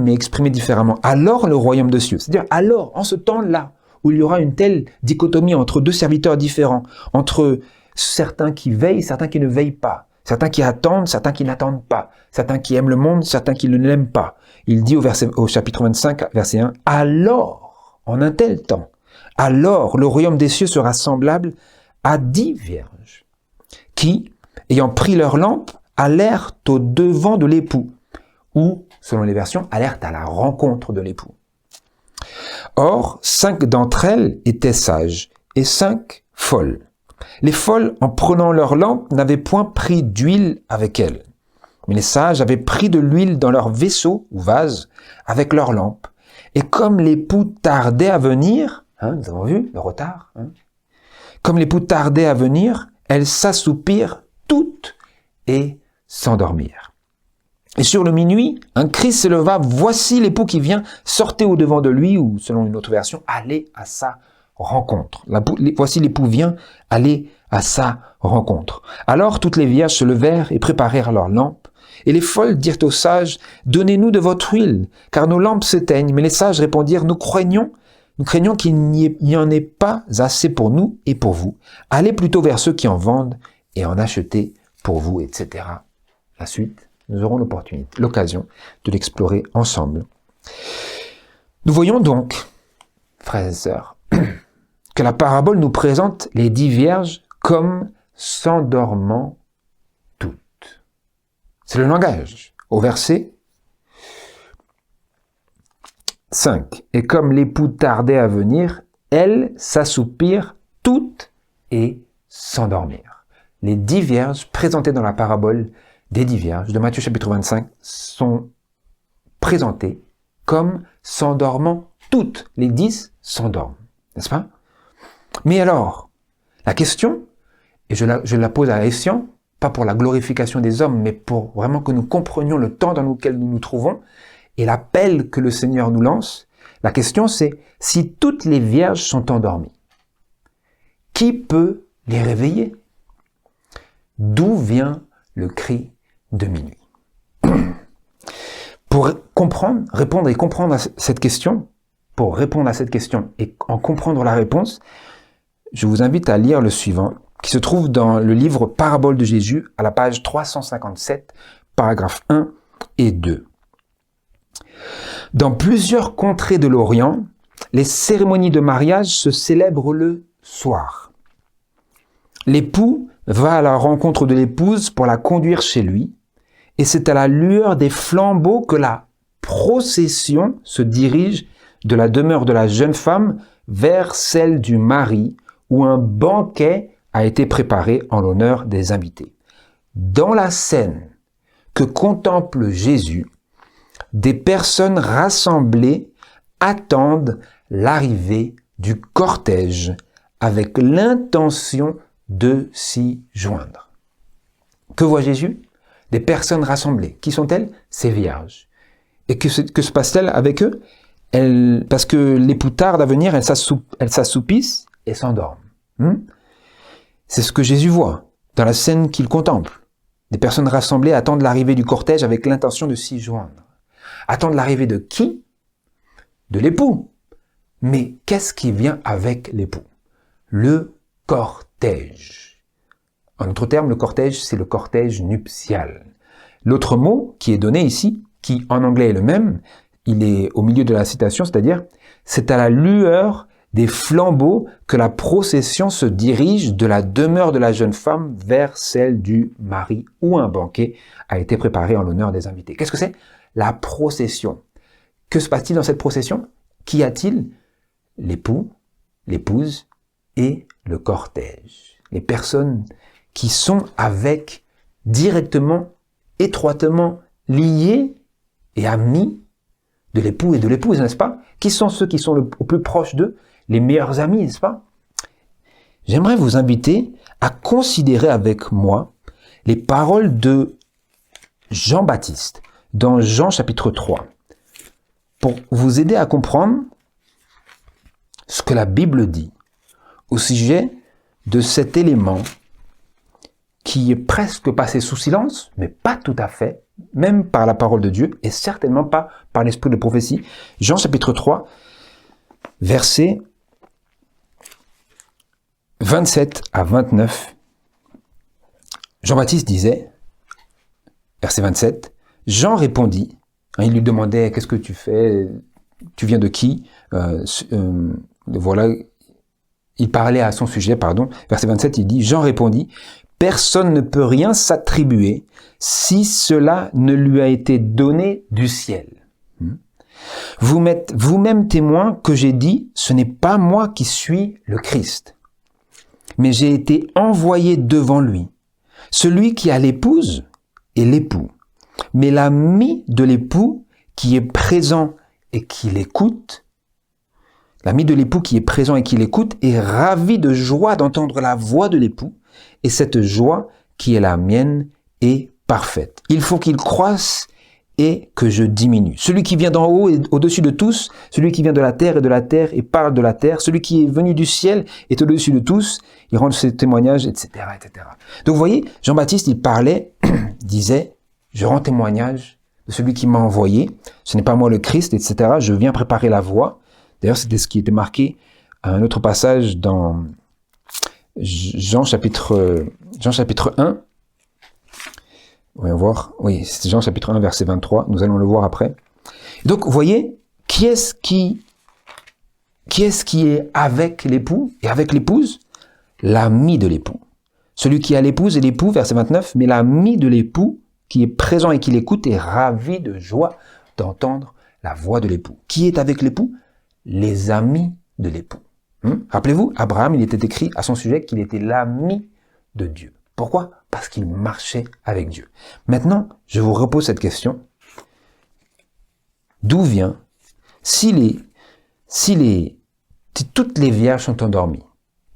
mais exprimés différemment. Alors le royaume de cieux, c'est-à-dire alors, en ce temps-là, où il y aura une telle dichotomie entre deux serviteurs différents, entre certains qui veillent, certains qui ne veillent pas, certains qui attendent, certains qui n'attendent pas, certains qui aiment le monde, certains qui ne l'aiment pas. Il dit au chapitre 25, verset 1, « Alors, en un tel temps, alors le royaume des cieux sera semblable à 10 vierges qui, ayant pris leur lampe, allèrent au devant de l'époux, ou, selon les versions, allèrent à la rencontre de l'époux. Or, 5 d'entre elles étaient sages, et 5 folles. Les folles, en prenant leur lampe, n'avaient point pris d'huile avec elles. Mais les sages avaient pris de l'huile dans leur vaisseau ou vase avec leur lampe. Et comme l'époux tardait à venir, nous avons vu le retard, comme l'époux tardait à venir, elles s'assoupirent toutes et s'endormirent. Et sur le minuit, un cri s'éleva, voici l'époux qui vient, sortez au devant de lui, ou selon une autre version, allez à sa rencontre. Voici l'époux vient, allez à sa rencontre. Alors toutes les vierges se levèrent et préparèrent leurs lampes. Et les folles dirent aux sages, donnez-nous de votre huile, car nos lampes s'éteignent. Mais les sages répondirent, nous craignons qu'il n'y en ait pas assez pour nous et pour vous. Allez plutôt vers ceux qui en vendent et en achetez pour vous, etc. La suite, nous aurons l'occasion de l'explorer ensemble. Nous voyons donc, frères et sœurs, que la parabole nous présente les 10 vierges comme s'endormant toutes. C'est le langage. Au verset 5. Et comme l'époux tardait à venir, elles s'assoupirent toutes et s'endormirent. Les 10 vierges présentées dans la parabole des 10 vierges de Matthieu chapitre 25 sont présentées comme s'endormant toutes. Les 10 s'endorment, n'est-ce pas? Mais alors, la question, et je la pose à Essian, pas pour la glorification des hommes, mais pour vraiment que nous comprenions le temps dans lequel nous nous trouvons et l'appel que le Seigneur nous lance, la question c'est, si toutes les vierges sont endormies, qui peut les réveiller? D'où vient le cri de minuit? Pour répondre et comprendre à cette question, pour répondre à cette question et en comprendre la réponse, je vous invite à lire le suivant, qui se trouve dans le livre Parabole de Jésus, à la page 357, paragraphes 1 et 2. Dans plusieurs contrées de l'Orient, les cérémonies de mariage se célèbrent le soir. L'époux va à la rencontre de l'épouse pour la conduire chez lui, et c'est à la lueur des flambeaux que la procession se dirige de la demeure de la jeune femme vers celle du mari, où un banquet a été préparé en l'honneur des invités. Dans la scène que contemple Jésus, des personnes rassemblées attendent l'arrivée du cortège avec l'intention de s'y joindre. Que voit Jésus? Des personnes rassemblées. Qui sont-elles? Ces vierges. Et que se passe-t-il avec eux? Parce que l'époux tarde à venir, elles s'assoupissent et s'endorment. C'est ce que Jésus voit dans la scène qu'il contemple. Des personnes rassemblées attendent l'arrivée du cortège avec l'intention de s'y joindre. Attendent l'arrivée de qui? De l'époux. Mais qu'est-ce qui vient avec l'époux? Le cortège. En d'autres termes, le cortège, c'est le cortège nuptial. L'autre mot qui est donné ici, qui en anglais est le même, il est au milieu de la citation, c'est-à-dire, c'est à la lueur des flambeaux que la procession se dirige de la demeure de la jeune femme vers celle du mari, où un banquet a été préparé en l'honneur des invités. Qu'est-ce que c'est? La procession. Que se passe-t-il dans cette procession? Qu'y a-t-il? L'époux, l'épouse et le cortège. Les personnes qui sont directement, étroitement liées et amis de l'époux et de l'épouse, n'est-ce pas? Qui sont ceux qui sont au plus proche d'eux? Les meilleurs amis, n'est-ce pas? J'aimerais vous inviter à considérer avec moi les paroles de Jean-Baptiste dans Jean chapitre 3 pour vous aider à comprendre ce que la Bible dit au sujet de cet élément qui est presque passé sous silence, mais pas tout à fait, même par la parole de Dieu, et certainement pas par l'esprit de prophétie. Jean chapitre 3, versets 27 à 29. Jean-Baptiste disait, verset 27, Jean répondit, il lui demandait, qu'est-ce que tu fais, tu viens de qui, voilà, il parlait à son sujet, pardon, verset 27, il dit, Jean répondit, personne ne peut rien s'attribuer si cela ne lui a été donné du ciel. Vous m'êtes vous-même témoin que j'ai dit, ce n'est pas moi qui suis le Christ, mais j'ai été envoyé devant lui. Celui qui a l'épouse est l'époux, mais l'ami de l'époux qui est présent et qui l'écoute, l'ami de l'époux qui est présent et qui l'écoute est ravi de joie d'entendre la voix de l'époux, et cette joie qui est la mienne est parfaite. Il faut qu'il croisse et que je diminue. Celui qui vient d'en haut est au-dessus de tous, celui qui vient de la terre est de la terre et parle de la terre, celui qui est venu du ciel est au-dessus de tous, il rend ses témoignages, etc., etc. Donc vous voyez, Jean-Baptiste, il parlait, disait, je rends témoignage de celui qui m'a envoyé, ce n'est pas moi le Christ, etc., je viens préparer la voie. D'ailleurs, c'était ce qui était marqué à un autre passage dans Jean chapitre 1, voyons voir. Oui, c'est Jean chapitre 1, verset 23. Nous allons le voir après. Donc, vous voyez, qui est-ce qui est avec l'époux et avec l'épouse? L'ami de l'époux. Celui qui a l'épouse et l'époux, verset 29, mais l'ami de l'époux qui est présent et qui l'écoute est ravi de joie d'entendre la voix de l'époux. Qui est avec l'époux? Les amis de l'époux. Rappelez-vous, Abraham, il était écrit à son sujet qu'il était l'ami de Dieu. Pourquoi? Parce qu'il marchait avec Dieu. Maintenant, je vous repose cette question. D'où vient, si toutes les vierges sont endormies,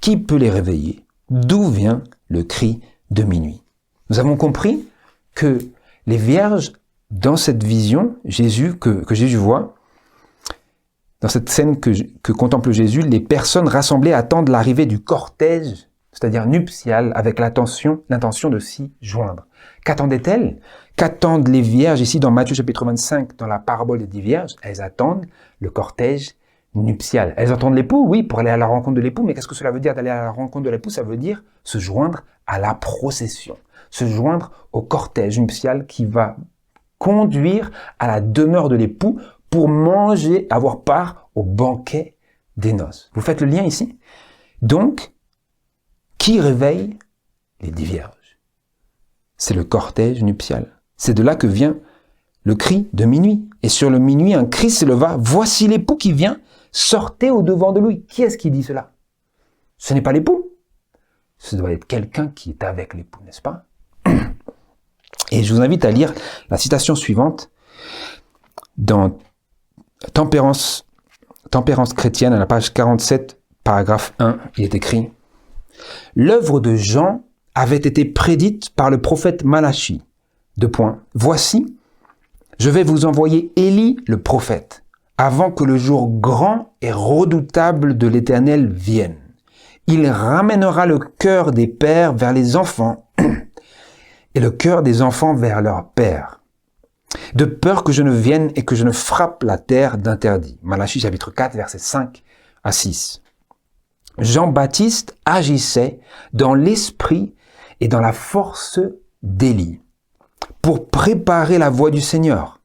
qui peut les réveiller? D'où vient le cri de minuit? Nous avons compris que les vierges, dans cette vision, que Jésus voit, dans cette scène que contemple Jésus, les personnes rassemblées attendent l'arrivée du cortège, c'est-à-dire nuptial, avec l'intention de s'y joindre. Qu'attendaient-elles? Qu'attendent les vierges ici dans Matthieu chapitre 25, dans la parabole des 10 vierges? Elles attendent le cortège nuptial. Elles attendent l'époux, oui, pour aller à la rencontre de l'époux, mais qu'est-ce que cela veut dire d'aller à la rencontre de l'époux? Ça veut dire se joindre à la procession, se joindre au cortège nuptial qui va conduire à la demeure de l'époux pour manger, avoir part au banquet des noces. Vous faites le lien ici? Donc, qui réveille les 10 vierges? C'est le cortège nuptial. C'est de là que vient le cri de minuit. Et sur le minuit, un cri s'éleva. Voici l'époux qui vient, sortez au-devant de lui. Qui est-ce qui dit cela? Ce n'est pas l'époux. Ce doit être quelqu'un qui est avec l'époux, n'est-ce pas? Et je vous invite à lire la citation suivante dans Tempérance chrétienne, à la page 47, paragraphe 1, il est écrit « L'œuvre de Jean avait été prédite par le prophète Malachie. Voici, je vais vous envoyer Élie le prophète, avant que le jour grand et redoutable de l'Éternel vienne. Il ramènera le cœur des pères vers les enfants et le cœur des enfants vers leurs pères, de peur que je ne vienne et que je ne frappe la terre d'interdit. » Malachie chapitre 4, versets 5 à 6. Jean-Baptiste agissait dans l'esprit et dans la force d'Élie pour préparer la voie du Seigneur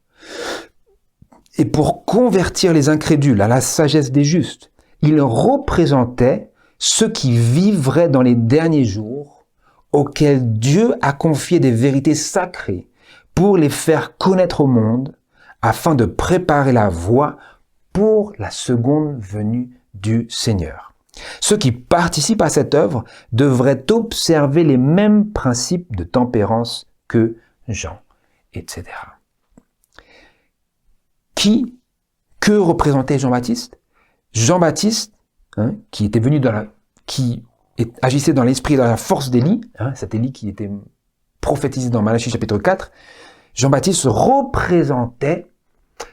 et pour convertir les incrédules à la sagesse des justes. Il représentait ceux qui vivraient dans les derniers jours, auxquels Dieu a confié des vérités sacrées pour les faire connaître au monde, afin de préparer la voie pour la seconde venue du Seigneur. Ceux qui participent à cette œuvre devraient observer les mêmes principes de tempérance que Jean, etc. Que représentait Jean-Baptiste? Jean-Baptiste, qui était venu qui agissait dans l'esprit et dans la force d'Élie, cet Élie qui était prophétisé dans Malachie chapitre 4, Jean-Baptiste représentait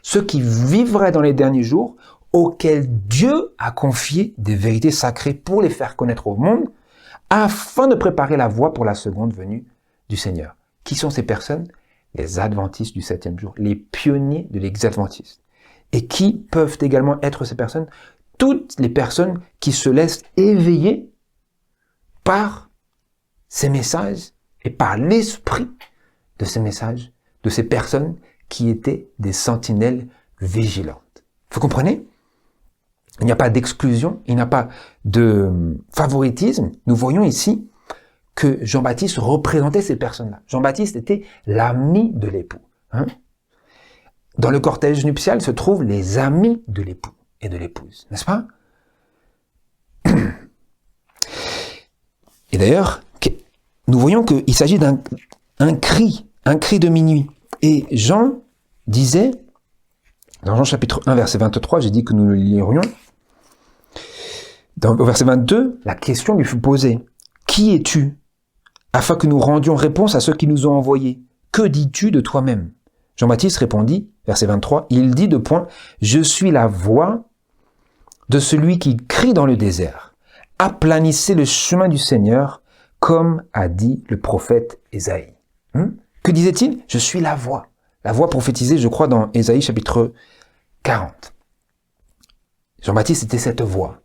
ceux qui vivraient dans les derniers jours, auxquels Dieu a confié des vérités sacrées pour les faire connaître au monde, afin de préparer la voie pour la seconde venue du Seigneur. Qui sont ces personnes? Les adventistes du 7e jour, les pionniers de l'Église adventiste. Et qui peuvent également être ces personnes? Toutes les personnes qui se laissent éveiller par ces messages et par l'esprit de ces messages de ces personnes qui étaient des sentinelles vigilantes. Vous comprenez? Il n'y a pas d'exclusion, il n'y a pas de favoritisme. Nous voyons ici que Jean-Baptiste représentait ces personnes-là. Jean-Baptiste était l'ami de l'époux. Dans le cortège nuptial se trouvent les amis de l'époux et de l'épouse, n'est-ce pas? Et d'ailleurs, nous voyons qu'il s'agit d'un cri de minuit. Et Jean disait, dans Jean chapitre 1, verset 23, j'ai dit que nous le lirions, au verset 22, la question lui fut posée. Qui es-tu? Afin que nous rendions réponse à ceux qui nous ont envoyés. Que dis-tu de toi-même? Jean-Baptiste répondit, verset 23, il dit de point, je suis la voix de celui qui crie dans le désert. Aplanissez le chemin du Seigneur, comme a dit le prophète Ésaïe. Que disait-il? Je suis la voix. La voix prophétisée, je crois, dans Ésaïe chapitre 40. Jean-Baptiste était cette voix.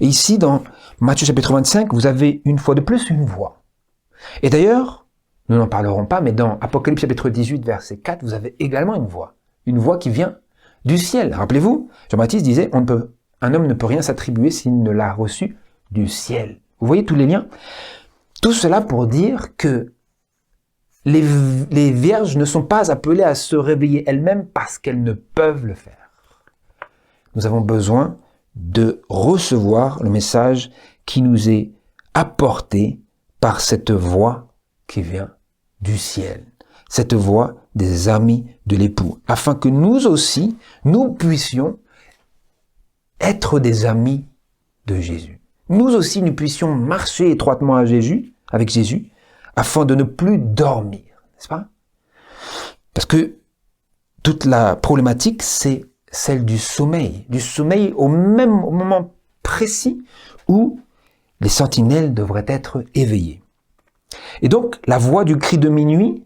Et ici, dans Matthieu chapitre 25, vous avez une fois de plus une voix. Et d'ailleurs, nous n'en parlerons pas, mais dans Apocalypse chapitre 18, verset 4, vous avez également une voix qui vient du ciel. Rappelez-vous, Jean-Baptiste disait, un homme ne peut rien s'attribuer s'il ne l'a reçu du ciel. Vous voyez tous les liens? Tout cela pour dire que les vierges ne sont pas appelées à se réveiller elles-mêmes parce qu'elles ne peuvent le faire. Nous avons besoin de recevoir le message qui nous est apporté par cette voix qui vient du ciel, cette voix des amis de l'époux, afin que nous aussi, nous puissions être des amis de Jésus. Nous aussi, nous puissions marcher étroitement avec Jésus, afin de ne plus dormir, n'est-ce pas? Parce que toute la problématique, c'est celle du sommeil au moment précis où les sentinelles devraient être éveillées. Et donc, la voix du cri de minuit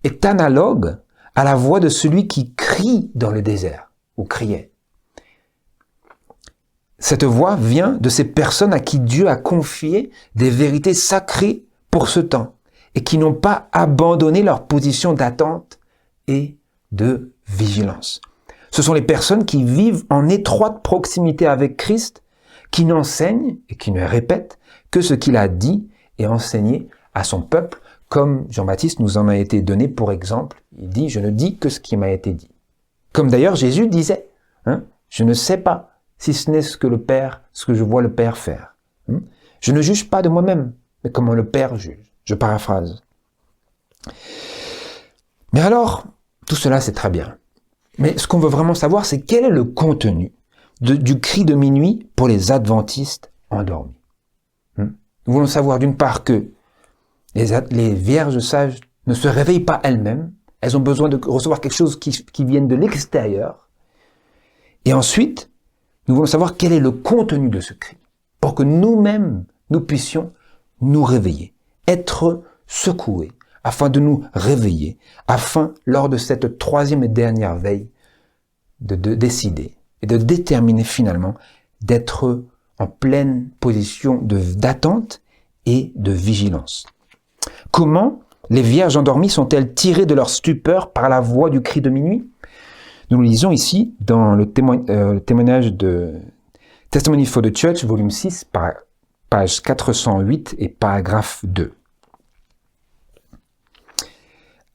est analogue à la voix de celui qui crie dans le désert, ou criait. Cette voix vient de ces personnes à qui Dieu a confié des vérités sacrées pour ce temps et qui n'ont pas abandonné leur position d'attente et de vigilance. Ce sont les personnes qui vivent en étroite proximité avec Christ, qui n'enseignent et qui ne répètent que ce qu'il a dit et enseigné à son peuple, comme Jean-Baptiste nous en a été donné pour exemple. Il dit, je ne dis que ce qui m'a été dit. Comme d'ailleurs Jésus disait, je ne sais pas si ce n'est ce que je vois le Père faire. Je ne juge pas de moi-même, mais comment le Père juge. Je paraphrase. Mais alors, tout cela c'est très bien. Mais ce qu'on veut vraiment savoir, c'est quel est le contenu du cri de minuit pour les adventistes endormis. Nous voulons savoir d'une part que les vierges sages ne se réveillent pas elles-mêmes, elles ont besoin de recevoir quelque chose qui vienne de l'extérieur. Et ensuite, nous voulons savoir quel est le contenu de ce cri, pour que nous-mêmes, nous puissions nous réveiller, être secoués, afin de nous réveiller, afin, lors de cette troisième et dernière veille, de décider et de déterminer finalement d'être en pleine position d'attente et de vigilance. Comment les vierges endormies sont-elles tirées de leur stupeur par la voix du cri de minuit? Nous le lisons ici dans le témoignage de Testimony for the Church, volume 6, page 408 et paragraphe 2.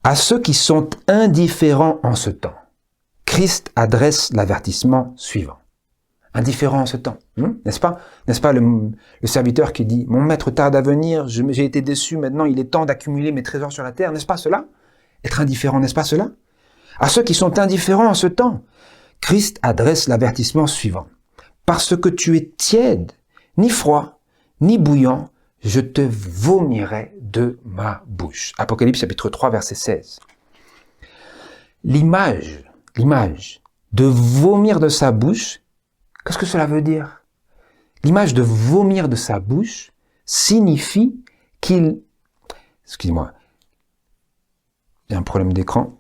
À ceux qui sont indifférents en ce temps, Christ adresse l'avertissement suivant. Indifférent en ce temps, n'est-ce pas? N'est-ce pas le serviteur qui dit « Mon maître tarde à venir, j'ai été déçu, maintenant il est temps d'accumuler mes trésors sur la terre. » N'est-ce pas cela? Être indifférent, n'est-ce pas cela? À ceux qui sont indifférents en ce temps, Christ adresse l'avertissement suivant. « Parce que tu es tiède, ni froid, ni bouillant, je te vomirai de ma bouche. » Apocalypse chapitre 3, verset 16. L'image de vomir de sa bouche, qu'est-ce que cela veut dire? L'image de vomir de sa bouche signifie qu'il... Excusez-moi, il y a un problème d'écran.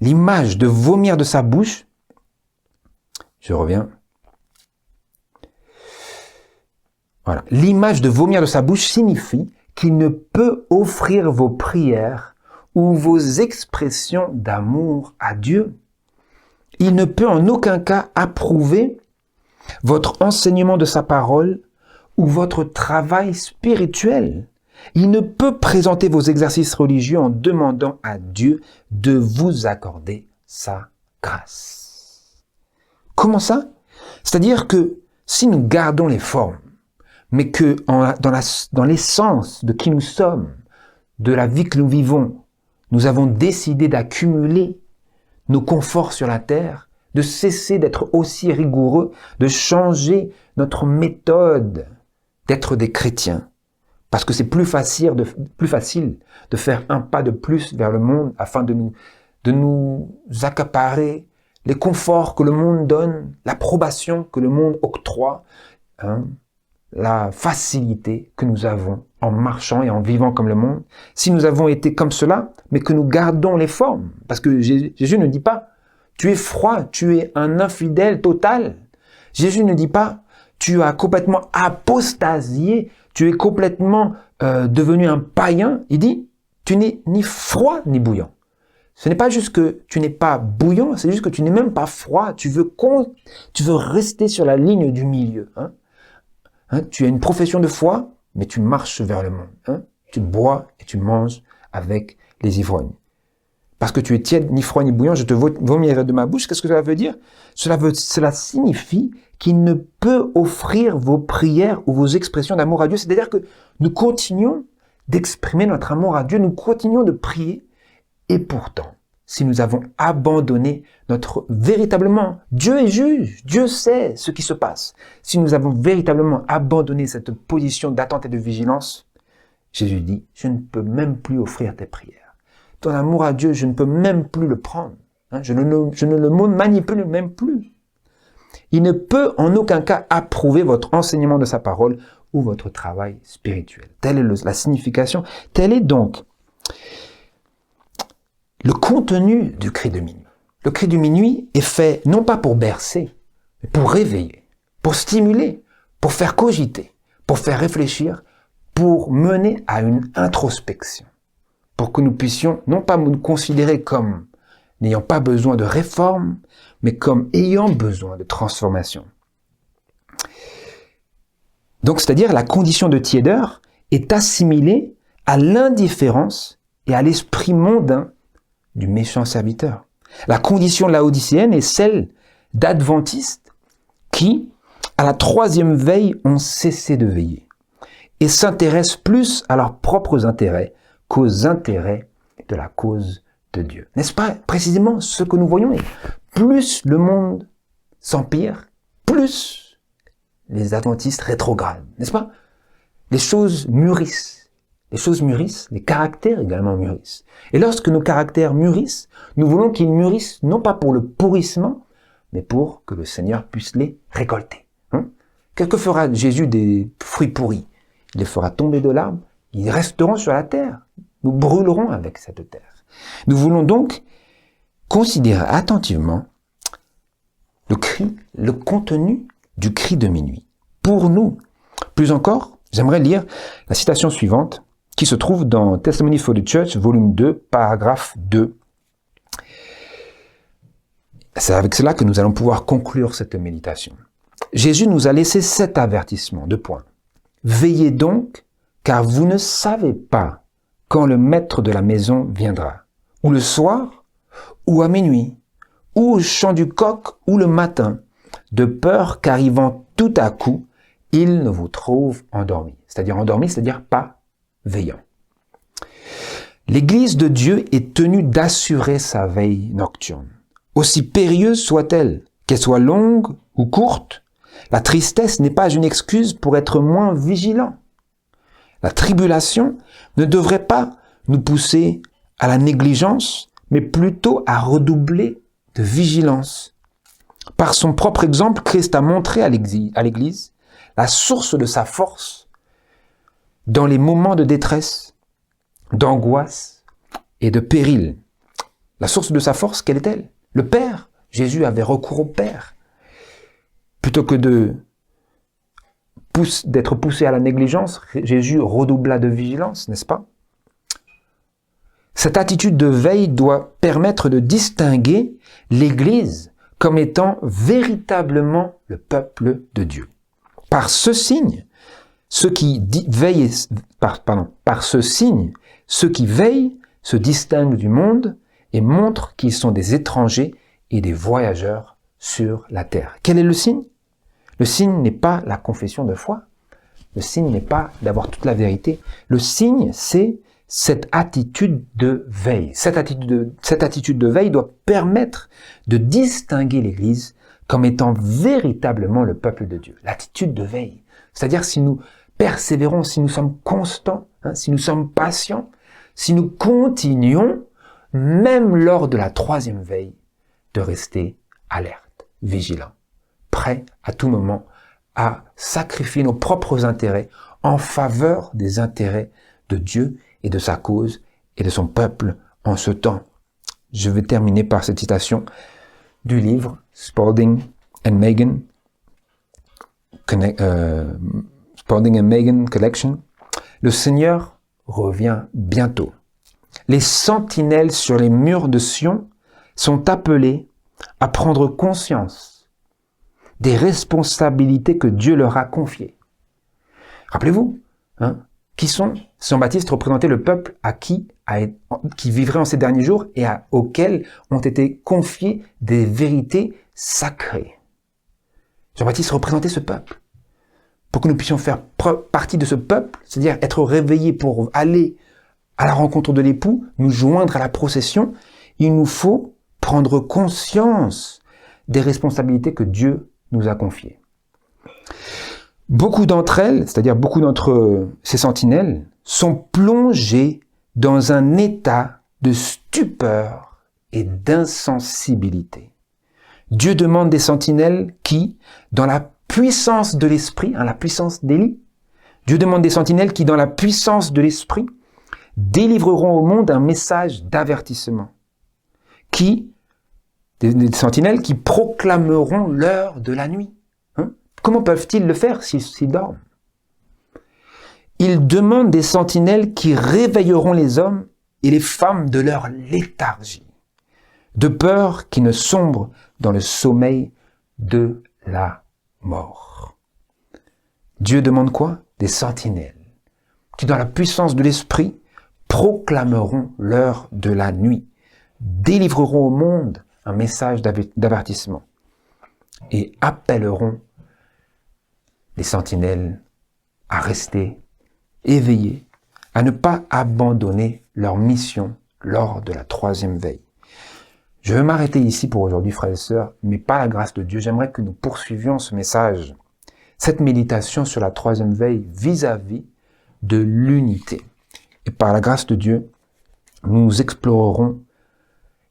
L'image de vomir de sa bouche, je reviens. Voilà. L'image de vomir de sa bouche signifie qu'il ne peut offrir vos prières ou vos expressions d'amour à Dieu. Il ne peut en aucun cas approuver votre enseignement de sa parole ou votre travail spirituel. Il ne peut présenter vos exercices religieux en demandant à Dieu de vous accorder sa grâce. Comment ça? C'est-à-dire que si nous gardons les formes, mais que dans l'essence de qui nous sommes, de la vie que nous vivons, nous avons décidé d'accumuler nos conforts sur la terre, de cesser d'être aussi rigoureux, de changer notre méthode d'être des chrétiens. Parce que c'est plus facile de faire un pas de plus vers le monde afin de nous accaparer les conforts que le monde donne, l'approbation que le monde octroie, la facilité que nous avons en marchant et en vivant comme le monde. Si nous avons été comme cela, mais que nous gardons les formes, parce que Jésus ne dit pas « tu es froid, tu es un infidèle total ». Jésus ne dit pas « tu as complètement apostasié, tu es complètement devenu un païen ». Il dit « tu n'es ni froid ni bouillant ». Ce n'est pas juste que tu n'es pas bouillant, c'est juste que tu n'es même pas froid. Tu veux rester sur la ligne du milieu. Tu as une profession de foi, mais tu marches vers le monde. Tu bois et tu manges avec les ivrognes. Parce que tu es tiède, ni froid, ni bouillant, je te vomis de ma bouche. Qu'est-ce que cela veut dire? Cela signifie qu'il ne peut offrir vos prières ou vos expressions d'amour à Dieu. C'est-à-dire que nous continuons d'exprimer notre amour à Dieu, nous continuons de prier, et pourtant, si nous avons abandonné véritablement, Dieu est juge, Dieu sait ce qui se passe. Si nous avons véritablement abandonné cette position d'attente et de vigilance, Jésus dit, je ne peux même plus offrir tes prières. Ton amour à Dieu, je ne peux même plus le prendre. Je ne le manipule même plus. Il ne peut en aucun cas approuver votre enseignement de sa parole ou votre travail spirituel. Telle est la signification. Tel est donc le contenu du cri de minuit. Le cri de minuit est fait non pas pour bercer, mais pour réveiller, pour stimuler, pour faire cogiter, pour faire réfléchir, pour mener à une introspection, pour que nous puissions non pas nous considérer comme n'ayant pas besoin de réforme, mais comme ayant besoin de transformation. Donc, c'est-à-dire la condition de tiédeur est assimilée à l'indifférence et à l'esprit mondain du méchant serviteur. La condition laodicéenne est celle d'adventistes qui, à la troisième veille, ont cessé de veiller et s'intéressent plus à leurs propres intérêts qu'aux intérêts de la cause de Dieu. N'est-ce pas précisément ce que nous voyons? Plus le monde s'empire, plus les adventistes rétrogradent, n'est-ce pas? Les choses mûrissent. Les choses mûrissent, les caractères également mûrissent. Et lorsque nos caractères mûrissent, nous voulons qu'ils mûrissent non pas pour le pourrissement, mais pour que le Seigneur puisse les récolter. Que fera Jésus des fruits pourris? Il les fera tomber de l'arbre, ils resteront sur la terre. Nous brûlerons avec cette terre. Nous voulons donc considérer attentivement le contenu du cri de minuit. Pour nous, plus encore, j'aimerais lire la citation suivante qui se trouve dans Testimony for the Church, volume 2, paragraphe 2. C'est avec cela que nous allons pouvoir conclure cette méditation. Jésus nous a laissé 7 avertissements, 2 points. Veillez donc, car vous ne savez pas quand le maître de la maison viendra, ou le soir, ou à minuit, ou au chant du coq, ou le matin, de peur qu'arrivant tout à coup, il ne vous trouve endormi. C'est-à-dire pas veillant. L'Église de Dieu est tenue d'assurer sa veille nocturne. Aussi périlleuse soit-elle, qu'elle soit longue ou courte, la tristesse n'est pas une excuse pour être moins vigilant. La tribulation ne devrait pas nous pousser à la négligence, mais plutôt à redoubler de vigilance. Par son propre exemple, Christ a montré à l'Église la source de sa force dans les moments de détresse, d'angoisse et de péril. La source de sa force, quelle est-elle? Le Père. Jésus avait recours au Père. Plutôt que d'être poussé à la négligence, Jésus redoubla de vigilance, n'est-ce pas? Cette attitude de veille doit permettre de distinguer l'Église comme étant véritablement le peuple de Dieu. Par ce signe, ceux qui veillent se distinguent du monde et montrent qu'ils sont des étrangers et des voyageurs sur la terre. Quel est le signe? Le signe n'est pas la confession de foi. Le signe n'est pas d'avoir toute la vérité. Le signe, c'est cette attitude de veille. Cette attitude de veille doit permettre de distinguer l'Église comme étant véritablement le peuple de Dieu. L'attitude de veille. C'est-à-dire si nous persévérons, si nous sommes constants, si nous sommes patients, si nous continuons, même lors de la troisième veille, de rester alerte, vigilant, prêt à tout moment à sacrifier nos propres intérêts en faveur des intérêts de Dieu et de sa cause et de son peuple en ce temps. Je vais terminer par cette citation du livre Spalding and Megan, Spalding and Megan Collection. Le Seigneur revient bientôt. Les sentinelles sur les murs de Sion sont appelées à prendre conscience des responsabilités que Dieu leur a confiées. Rappelez-vous, qui sont Jean-Baptiste représentait le peuple qui vivrait en ces derniers jours et auquel ont été confiées des vérités sacrées. Jean-Baptiste représentait ce peuple. Pour que nous puissions faire partie de ce peuple, c'est-à-dire être réveillés pour aller à la rencontre de l'époux, nous joindre à la procession, il nous faut prendre conscience des responsabilités que Dieu nous a confiées. Beaucoup d'entre elles, c'est-à-dire beaucoup d'entre ces sentinelles, sont plongées dans un état de stupeur et d'insensibilité. Dieu demande des sentinelles qui, dans la puissance de l'esprit, la puissance d'Élie, Dieu demande des sentinelles qui, dans la puissance de l'esprit, délivreront au monde un message d'avertissement. Des sentinelles qui proclameront l'heure de la nuit. Comment peuvent-ils le faire s'ils dorment? Ils demandent des sentinelles qui réveilleront les hommes et les femmes de leur léthargie, de peur qu'ils ne sombrent dans le sommeil de la mort. Dieu demande quoi? Des sentinelles qui, dans la puissance de l'esprit, proclameront l'heure de la nuit, délivreront au monde un message d'avertissement et appelleront les sentinelles à rester éveillés, à ne pas abandonner leur mission lors de la troisième veille. Je vais m'arrêter ici pour aujourd'hui, frères et sœurs, mais par la grâce de Dieu, j'aimerais que nous poursuivions ce message, cette méditation sur la troisième veille vis-à-vis de l'unité. Et par la grâce de Dieu, nous explorerons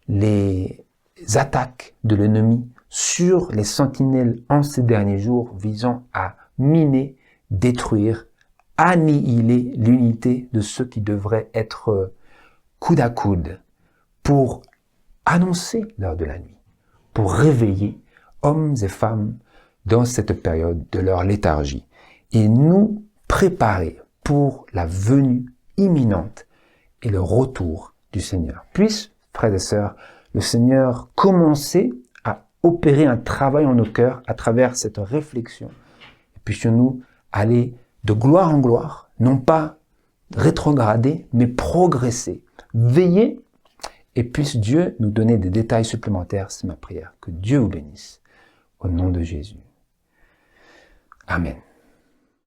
les attaques de l'ennemi sur les sentinelles en ces derniers jours visant à miner, détruire, annihiler l'unité de ceux qui devraient être coude à coude pour annoncer l'heure de la nuit, pour réveiller hommes et femmes dans cette période de leur léthargie et nous préparer pour la venue imminente et le retour du Seigneur. Puisse, frères et sœurs, le Seigneur commencer à opérer un travail en nos cœurs à travers cette réflexion. Et puissions-nous aller de gloire en gloire, non pas rétrograder, mais progresser, veiller, et puisse Dieu nous donner des détails supplémentaires, c'est ma prière. Que Dieu vous bénisse. Au nom de Jésus. Amen.